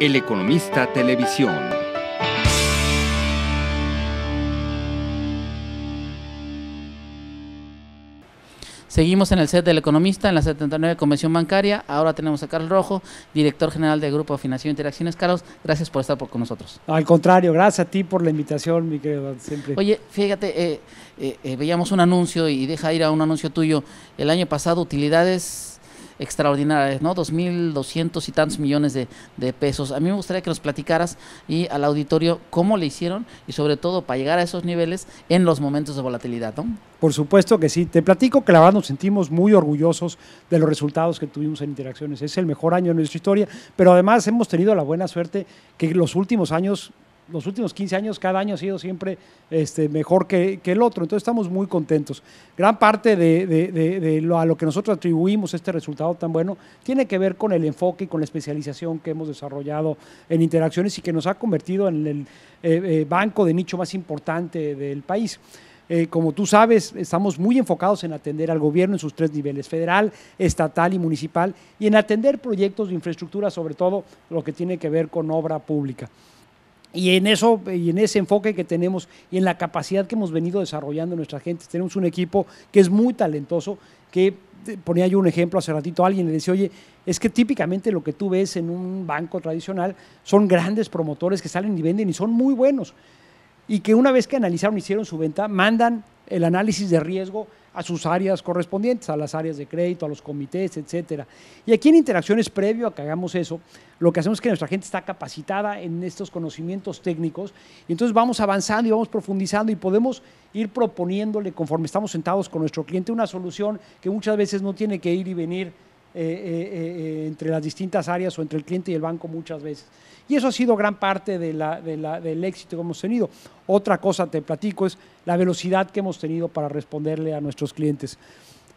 El Economista Televisión. Seguimos en el set del Economista, en la 79 Convención Bancaria. Ahora tenemos a Carlos Rojo, director general del Grupo Financiero Interacciones. Carlos, gracias por estar con nosotros. Al contrario, gracias a ti por la invitación, mi querido, siempre. Oye, fíjate, veíamos un anuncio y deja ir a un anuncio tuyo. El año pasado, utilidades extraordinarias, ¿no? 2.200 y tantos millones de pesos. A mí me gustaría que nos platicaras y al auditorio cómo le hicieron y sobre todo para llegar a esos niveles en los momentos de volatilidad, ¿no? Por supuesto que sí. Te platico que la verdad nos sentimos muy orgullosos de los resultados que tuvimos en Interacciones. Es el mejor año de nuestra historia, pero además hemos tenido la buena suerte que los últimos 15 años, cada año ha sido siempre mejor que el otro. Entonces estamos muy contentos. Gran parte a lo que nosotros atribuimos este resultado tan bueno tiene que ver con el enfoque y con la especialización que hemos desarrollado en Interacciones y que nos ha convertido en el banco de nicho más importante del país. Como tú sabes, estamos muy enfocados en atender al gobierno en sus tres niveles, federal, estatal y municipal, y en atender proyectos de infraestructura, sobre todo lo que tiene que ver con obra pública. Y en ese enfoque que tenemos y en la capacidad que hemos venido desarrollando nuestra gente, tenemos un equipo que es muy talentoso, que ponía yo un ejemplo hace ratito, alguien le decía, oye, es que típicamente lo que tú ves en un banco tradicional son grandes promotores que salen y venden y son muy buenos, y que una vez que analizaron, hicieron su venta, mandan el análisis de riesgo a sus áreas correspondientes, a las áreas de crédito, a los comités, etcétera. Y aquí en Interacciones, previo a que hagamos eso, lo que hacemos es que nuestra gente está capacitada en estos conocimientos técnicos, y entonces vamos avanzando y vamos profundizando y podemos ir proponiéndole, conforme estamos sentados con nuestro cliente, una solución que muchas veces no tiene que ir y venir entre las distintas áreas o entre el cliente y el banco muchas veces. Y eso ha sido gran parte del éxito que hemos tenido. Otra cosa te platico es la velocidad que hemos tenido para responderle a nuestros clientes.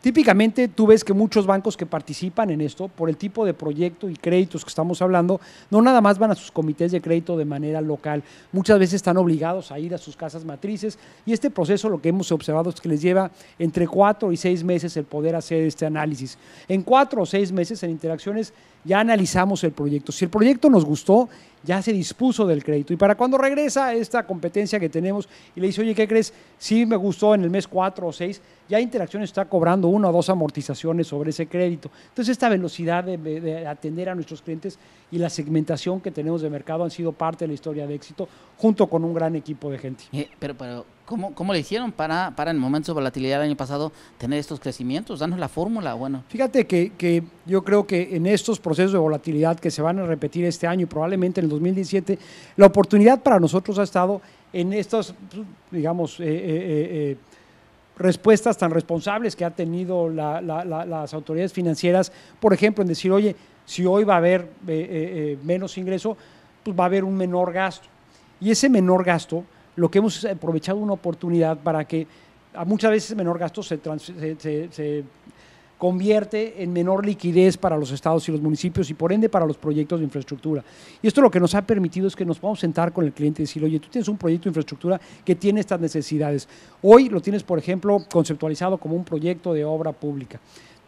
Típicamente tú ves que muchos bancos que participan en esto, por el tipo de proyecto y créditos que estamos hablando, no nada más van a sus comités de crédito de manera local, muchas veces están obligados a ir a sus casas matrices, y este proceso lo que hemos observado es que les lleva entre 4 y 6 meses el poder hacer este análisis. En 4 o 6 meses en Interacciones ya analizamos el proyecto. Si el proyecto nos gustó, ya se dispuso del crédito. Y para cuando regresa esta competencia que tenemos y le dice, oye, ¿qué crees? Sí me gustó en el mes 4 o 6, ya Interacciones está cobrando 1 o 2 amortizaciones sobre ese crédito. Entonces esta velocidad de atender a nuestros clientes y la segmentación que tenemos de mercado han sido parte de la historia de éxito, junto con un gran equipo de gente. Pero ¿cómo le hicieron para en momentos de volatilidad del año pasado tener estos crecimientos? Danos la fórmula. Bueno, fíjate que yo creo que en estos procesos de volatilidad que se van a repetir este año y probablemente en el 2017, la oportunidad para nosotros ha estado en estas, digamos, respuestas tan responsables que ha tenido las autoridades financieras, por ejemplo, en decir, oye, si hoy va a haber menos ingreso, pues va a haber un menor gasto. Y ese menor gasto, lo que hemos aprovechado una oportunidad para que muchas veces ese menor gasto se convierte en menor liquidez para los estados y los municipios y por ende para los proyectos de infraestructura. Y esto lo que nos ha permitido es que nos podamos sentar con el cliente y decir, oye, tú tienes un proyecto de infraestructura que tiene estas necesidades. Hoy lo tienes, por ejemplo, conceptualizado como un proyecto de obra pública.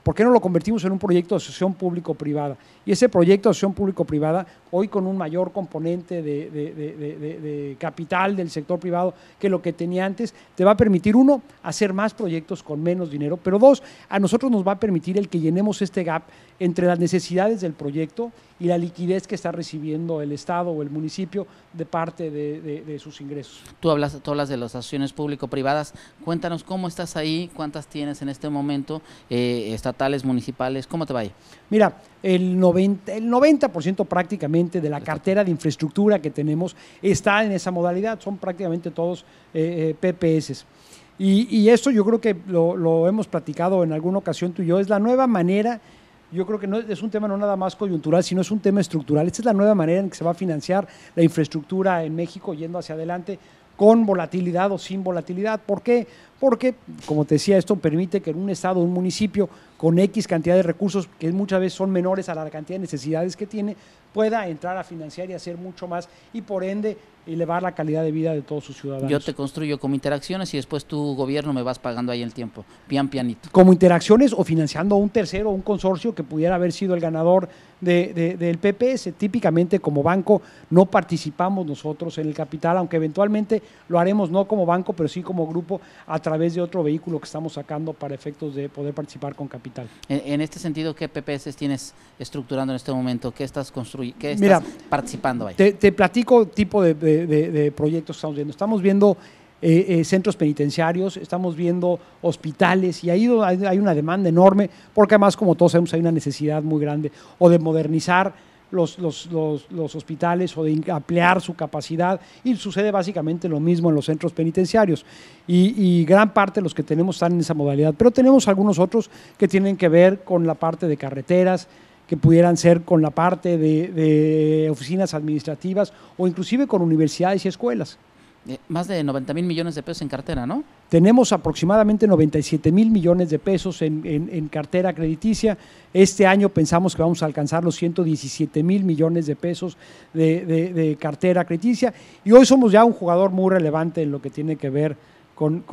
¿Por qué no lo convertimos en un proyecto de asociación público-privada? Y ese proyecto de asociación público-privada, hoy con un mayor componente de capital del sector privado que lo que tenía antes, te va a permitir, 1, hacer más proyectos con menos dinero, pero 2, a nosotros nos va a permitir el que llenemos este gap entre las necesidades del proyecto y la liquidez que está recibiendo el Estado o el municipio de parte de sus ingresos. Tú hablas de las asociaciones público-privadas. Cuéntanos cómo estás ahí, cuántas tienes en este momento, estatales, municipales, ¿cómo te va ahí? Mira, el 90% prácticamente de la cartera de infraestructura que tenemos está en esa modalidad, son prácticamente todos PPS. Y esto yo creo que lo hemos platicado en alguna ocasión tú y yo, es la nueva manera. Yo creo que no es un tema no nada más coyuntural, sino es un tema estructural. Esta es la nueva manera en que se va a financiar la infraestructura en México yendo hacia adelante, con volatilidad o sin volatilidad. ¿Por qué? Porque, como te decía, esto permite que en un estado o un municipio con X cantidad de recursos, que muchas veces son menores a la cantidad de necesidades que tiene, pueda entrar a financiar y hacer mucho más y por ende elevar la calidad de vida de todos sus ciudadanos. Yo te construyo como interacciones y después tu gobierno me vas pagando ahí el tiempo, pianito. Como interacciones o financiando a un tercero, un consorcio que pudiera haber sido el ganador del PPS. Típicamente como banco no participamos nosotros en el capital, aunque eventualmente lo haremos no como banco, pero sí como grupo a través de otro vehículo que estamos sacando para efectos de poder participar con capital. En este sentido, ¿qué PPS tienes estructurando en este momento? ¿Qué estás construyendo? ¿Qué estás participando ahí? Te platico tipo de proyectos que estamos viendo. Estamos viendo centros penitenciarios, estamos viendo hospitales y ahí hay una demanda enorme porque además, como todos sabemos, hay una necesidad muy grande o de modernizar los hospitales o de ampliar su capacidad y sucede básicamente lo mismo en los centros penitenciarios y gran parte de los que tenemos están en esa modalidad, pero tenemos algunos otros que tienen que ver con la parte de carreteras, que pudieran ser con la parte de oficinas administrativas o inclusive con universidades y escuelas. Más de 90,000 millones de pesos en cartera, ¿no? Tenemos aproximadamente 97,000 millones de pesos en cartera crediticia. Este año pensamos que vamos a alcanzar los 117,000 millones de pesos de cartera crediticia y hoy somos ya un jugador muy relevante en lo que tiene que ver con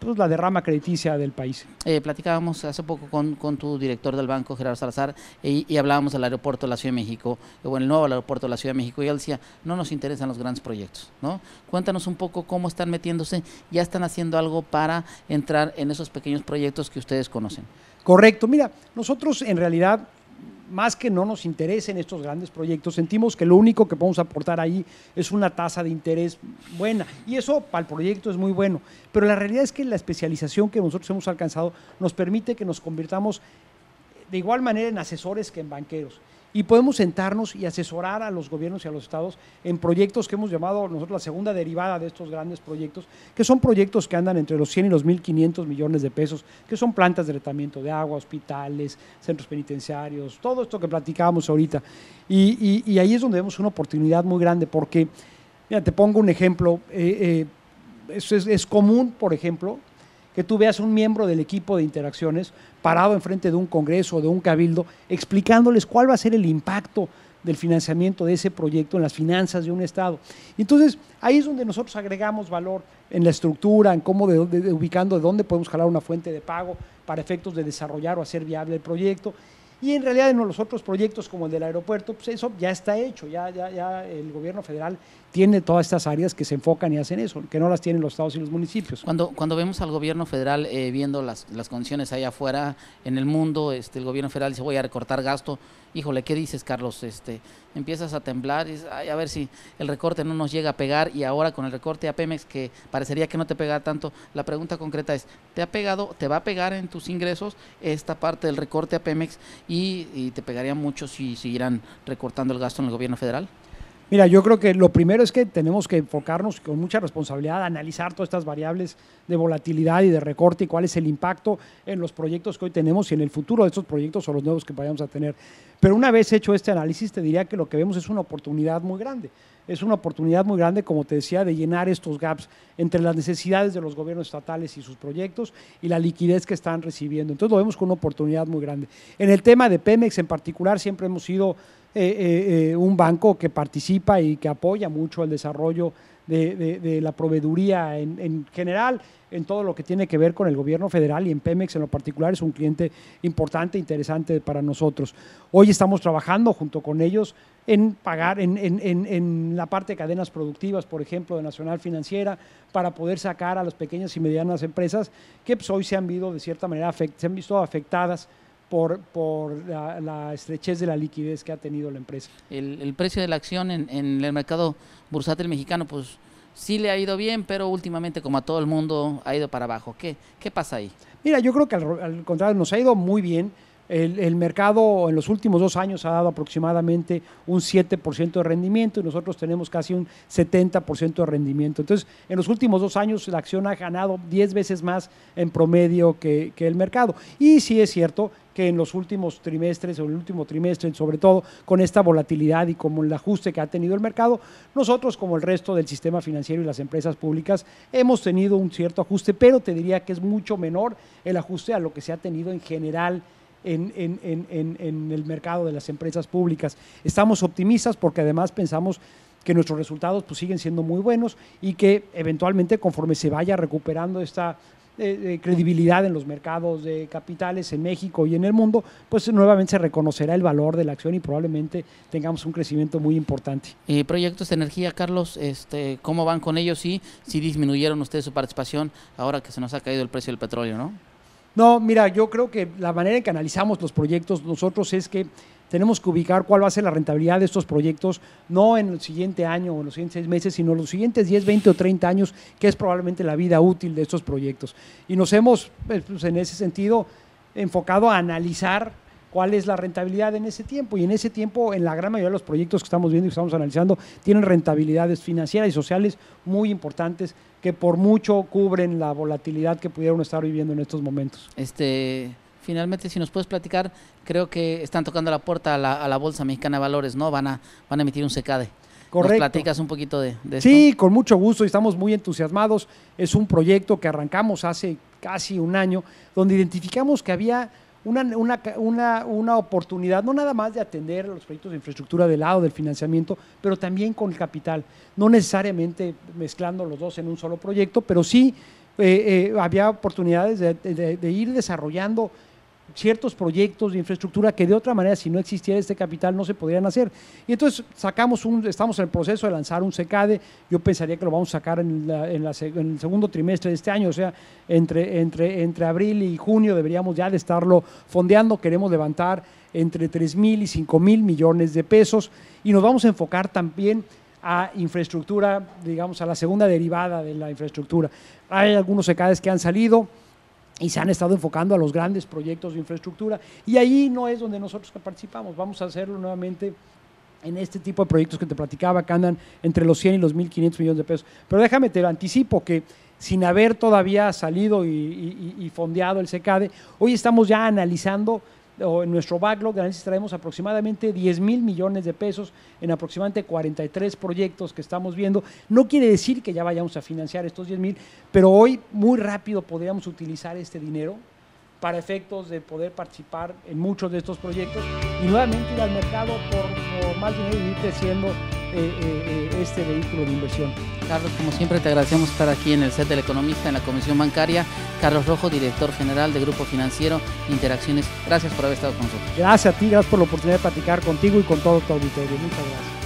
pues, la derrama crediticia del país. Platicábamos hace poco con tu director del banco, Gerardo Salazar, y hablábamos del aeropuerto de la Ciudad de México, o el nuevo aeropuerto de la Ciudad de México, y él decía, no nos interesan los grandes proyectos, ¿no? Cuéntanos un poco cómo están metiéndose, ya están haciendo algo para entrar en esos pequeños proyectos que ustedes conocen. Correcto, mira, nosotros en realidad, más que no nos interesen estos grandes proyectos, sentimos que lo único que podemos aportar ahí es una tasa de interés buena y eso para el proyecto es muy bueno, pero la realidad es que la especialización que nosotros hemos alcanzado nos permite que nos convirtamos de igual manera en asesores que en banqueros y podemos sentarnos y asesorar a los gobiernos y a los estados en proyectos que hemos llamado nosotros la segunda derivada de estos grandes proyectos, que son proyectos que andan entre los 100 y los 1,500 millones de pesos, que son plantas de tratamiento de agua, hospitales, centros penitenciarios, todo esto que platicábamos ahorita. Y ahí es donde vemos una oportunidad muy grande, porque, mira, te pongo un ejemplo, es común, por ejemplo, que tú veas un miembro del equipo de interacciones parado enfrente de un congreso o de un cabildo explicándoles cuál va a ser el impacto del financiamiento de ese proyecto en las finanzas de un estado. Entonces, ahí es donde nosotros agregamos valor en la estructura, en cómo ubicando de dónde podemos jalar una fuente de pago para efectos de desarrollar o hacer viable el proyecto. Y en realidad en los otros proyectos como el del aeropuerto, pues eso ya está hecho, ya el gobierno federal tiene todas estas áreas que se enfocan y hacen eso, que no las tienen los estados y los municipios. Cuando vemos al gobierno federal viendo las condiciones allá afuera en el mundo, el gobierno federal dice voy a recortar gasto, híjole, ¿qué dices, Carlos? Empiezas a temblar y dices, ay, a ver si el recorte no nos llega a pegar y ahora con el recorte a Pemex que parecería que no te pega tanto, la pregunta concreta es, ¿te va a pegar en tus ingresos esta parte del recorte a Pemex y te pegaría mucho si siguieran recortando el gasto en el gobierno federal? Mira, yo creo que lo primero es que tenemos que enfocarnos con mucha responsabilidad, analizar todas estas variables de volatilidad y de recorte y cuál es el impacto en los proyectos que hoy tenemos y en el futuro de estos proyectos o los nuevos que vayamos a tener. Pero una vez hecho este análisis, te diría que lo que vemos es una oportunidad muy grande. Es una oportunidad muy grande, como te decía, de llenar estos gaps entre las necesidades de los gobiernos estatales y sus proyectos y la liquidez que están recibiendo. Entonces lo vemos con una oportunidad muy grande. En el tema de Pemex en particular, siempre hemos sido un banco que participa y que apoya mucho el desarrollo de la proveeduría en general, en todo lo que tiene que ver con el gobierno federal y en Pemex en lo particular es un cliente importante e interesante para nosotros. Hoy estamos trabajando junto con ellos en pagar en la parte de cadenas productivas, por ejemplo, de Nacional Financiera, para poder sacar a las pequeñas y medianas empresas que pues, hoy se han visto de cierta manera se han visto afectadas por la estrechez de la liquidez que ha tenido la empresa. El precio de la acción en el mercado bursátil mexicano, pues sí le ha ido bien, pero últimamente, como a todo el mundo, ha ido para abajo. ¿Qué pasa ahí? Mira, yo creo que al contrario, nos ha ido muy bien. El mercado en los últimos 2 años ha dado aproximadamente un 7% de rendimiento y nosotros tenemos casi un 70% de rendimiento. Entonces, en los últimos 2 años la acción ha ganado 10 veces más en promedio que el mercado. Y sí es cierto que en los últimos trimestres o el último trimestre, sobre todo con esta volatilidad y como el ajuste que ha tenido el mercado, nosotros como el resto del sistema financiero y las empresas públicas hemos tenido un cierto ajuste, pero te diría que es mucho menor el ajuste a lo que se ha tenido en general en el mercado de las empresas públicas. Estamos optimistas porque además pensamos que nuestros resultados pues, siguen siendo muy buenos y que eventualmente conforme se vaya recuperando esta credibilidad en los mercados de capitales en México y en el mundo, pues nuevamente se reconocerá el valor de la acción y probablemente tengamos un crecimiento muy importante. Proyectos de energía, Carlos, ¿cómo van con ellos? Sí disminuyeron ustedes su participación ahora que se nos ha caído el precio del petróleo, ¿no? No, mira, yo creo que la manera en que analizamos los proyectos nosotros es que tenemos que ubicar cuál va a ser la rentabilidad de estos proyectos, no en el siguiente año o en los siguientes 6 meses, sino en los siguientes 10, 20 o 30 años, que es probablemente la vida útil de estos proyectos. Y nos hemos, pues, en ese sentido, enfocado a analizar cuál es la rentabilidad en ese tiempo. Y en ese tiempo, en la gran mayoría de los proyectos que estamos viendo y que estamos analizando, tienen rentabilidades financieras y sociales muy importantes que por mucho cubren la volatilidad que pudieron estar viviendo en estos momentos. Finalmente, si nos puedes platicar, creo que están tocando la puerta a la Bolsa Mexicana de Valores, ¿no? Van a emitir un CECADE. Correcto. ¿Nos platicas un poquito de esto? Sí, con mucho gusto, y estamos muy entusiasmados. Es un proyecto que arrancamos hace casi un año, donde identificamos que había una oportunidad, no nada más de atender los proyectos de infraestructura del lado del financiamiento, pero también con el capital, no necesariamente mezclando los dos en un solo proyecto, pero sí había oportunidades de ir desarrollando ciertos proyectos de infraestructura que de otra manera, si no existiera este capital, no se podrían hacer. Y entonces estamos en el proceso de lanzar un CECADE. Yo pensaría que lo vamos a sacar en el segundo trimestre de este año, o sea, entre abril y junio deberíamos ya de estarlo fondeando. Queremos levantar entre 3,000 y 5,000 millones de pesos y nos vamos a enfocar también a infraestructura, digamos, a la segunda derivada de la infraestructura. Hay algunos CECADES que han salido y se han estado enfocando a los grandes proyectos de infraestructura, y ahí no es donde nosotros participamos. Vamos a hacerlo nuevamente en este tipo de proyectos que te platicaba, que andan entre los 100 y los 1,500 millones de pesos. Pero déjame, te anticipo que sin haber todavía salido y fondeado el CECADE, hoy estamos ya analizando, o en nuestro backlog de análisis traemos aproximadamente 10,000 millones de pesos en aproximadamente 43 proyectos que estamos viendo. No quiere decir que ya vayamos a financiar estos 10,000, pero hoy muy rápido podríamos utilizar este dinero para efectos de poder participar en muchos de estos proyectos y nuevamente ir al mercado por más dinero y ir creciendo este vehículo de inversión. Carlos, como siempre te agradecemos estar aquí en el set del Economista, en la Comisión Bancaria. Carlos Rojo, director general de Grupo Financiero Interacciones, gracias por haber estado con nosotros. Gracias a ti, gracias por la oportunidad de platicar contigo y con todo tu auditorio. Muchas gracias.